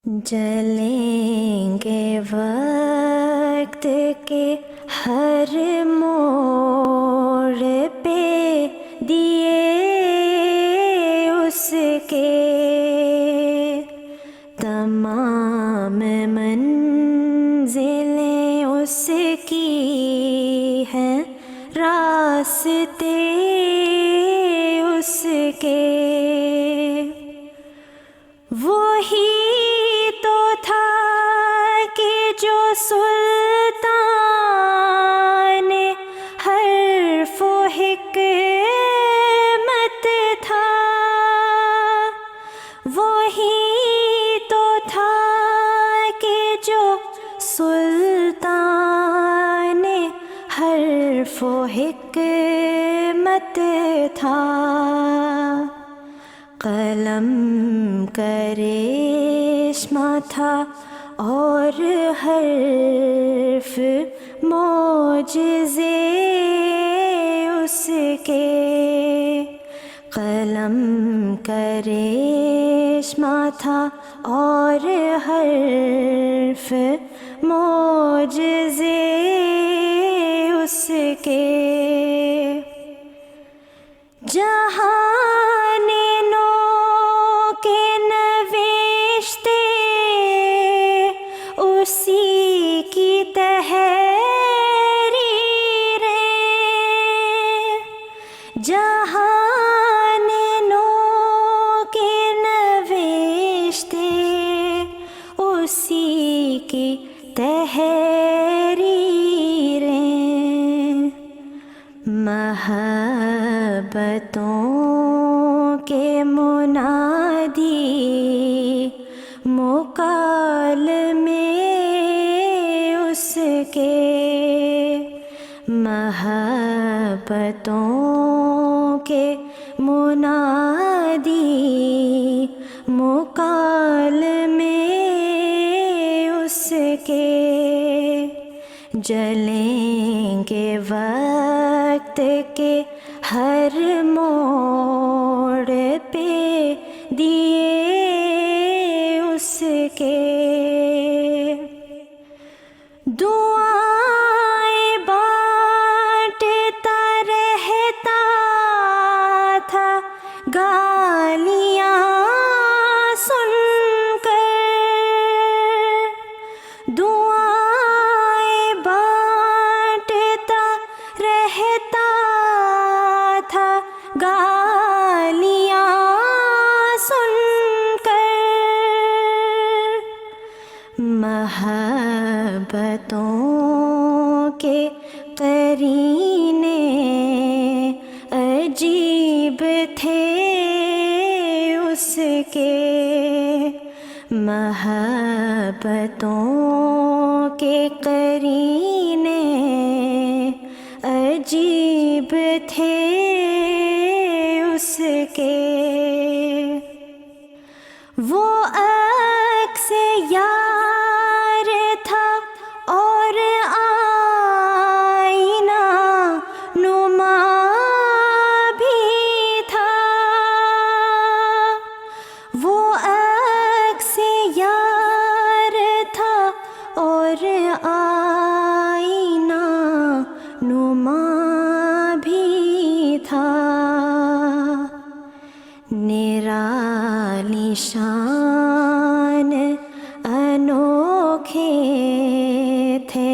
جلیں گے وقت کے ہر موڑ پہ دیے اس کے، تمام منزلیں اس کی ہیں، راستے اس کے۔ وہی تو تھا کہ جو سلطان حرف و حکمت تھا، وہی تو تھا کہ جو سلطان حرف و حکمت تھا۔ قلم کرشمہ تھا اور حرف معجزے اس کے، قلم کرشمہ تھا اور حرف معجزے اس کے۔ جہان نو کے نوشتے اسی کی تحریریں، جہان نو کے نوشتے اسی کی تحریریں، محبتوں کے منادی مکالمے اس کے، محبتوں کے منادی مکالمے اس کے۔ جلیں گے وقت کے ہر موڑ پہ دیے اس کے، دعائیں بانٹتا رہتا تھا گالیاں سن کر، دعائیں بانٹتا رہتا تھا گالیاں سن کر، محبتوں کے قرینے عجیب تھے اس کے، محبتوں کے قرینے عجیب تھے اس کے۔ وہ عکس یار تھا اور آئینہ نما بھی تھا، وہ عکس یار تھا اور آئینہ نما بھی تھا، نرالی شان انوکھے تھے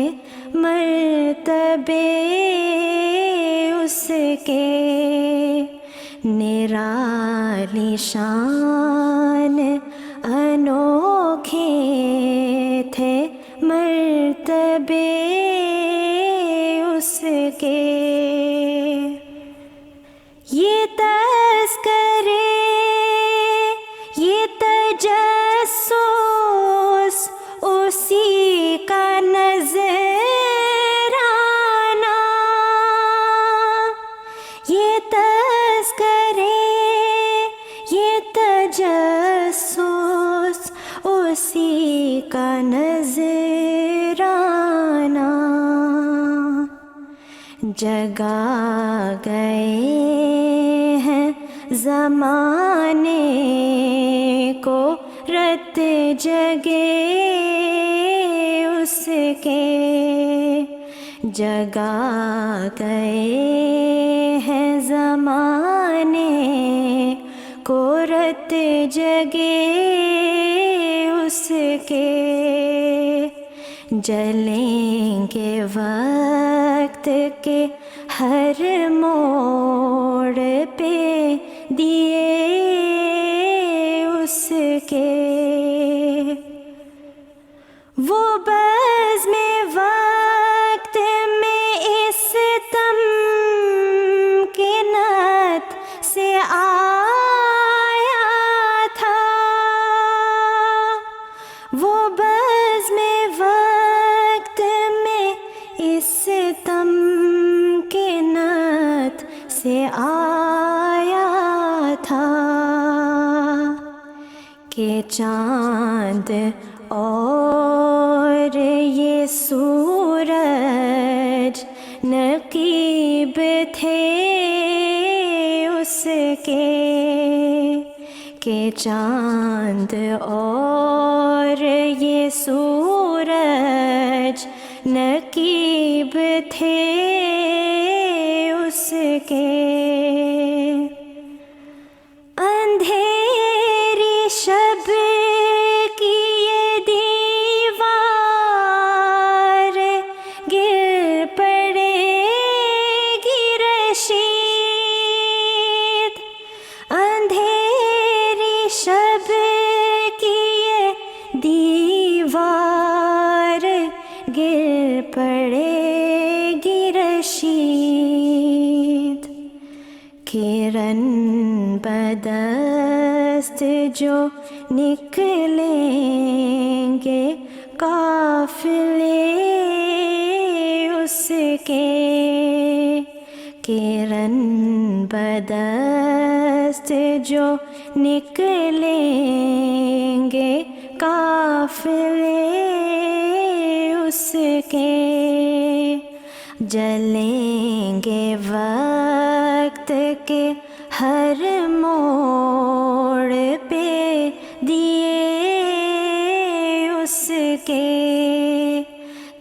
مرتبے اس کے، نرالی شان انوکھے تھے مرتبے اس کے۔ یہ تذکرے، یہ تجسس اسی کا نذرانہ، یہ تذکرے، یہ تجسس اسی کا نذرانہ، جگا گئے ہیں زمانے کو رت جگے اس کے جگا گئے ہیں زمانے کو رت جگے اس کے جلیں گے وقت کے ہر موڑ پہ دیے اس کے وہ بزم وقت میں اس تمکنت سے آیا تھا وہ بزم وقت میں اس تمکنت سے آیا تھا کہ چاند اور یہ سورج نقیب تھے اس کے کہ چاند اور یہ سورج نقیب تھے اس کے اندھیری شب کی یہ دیوار گر پڑے گی رشید اندھیری شب کی یہ دیوار گر پڑے گی رشید کرن بدست جو نکلیں گے قافلے اس کے کرن بدست جو نکلیں گے قافلے اس کے جلیں گے وقت کے ہر موڑ پہ دیے اس کے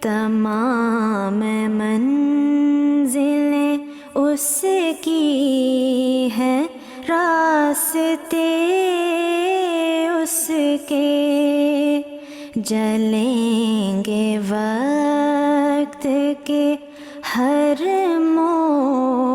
تمام منزلیں اس کی ہیں راستے اس کے جلیں گے وقت کے ہر موڑ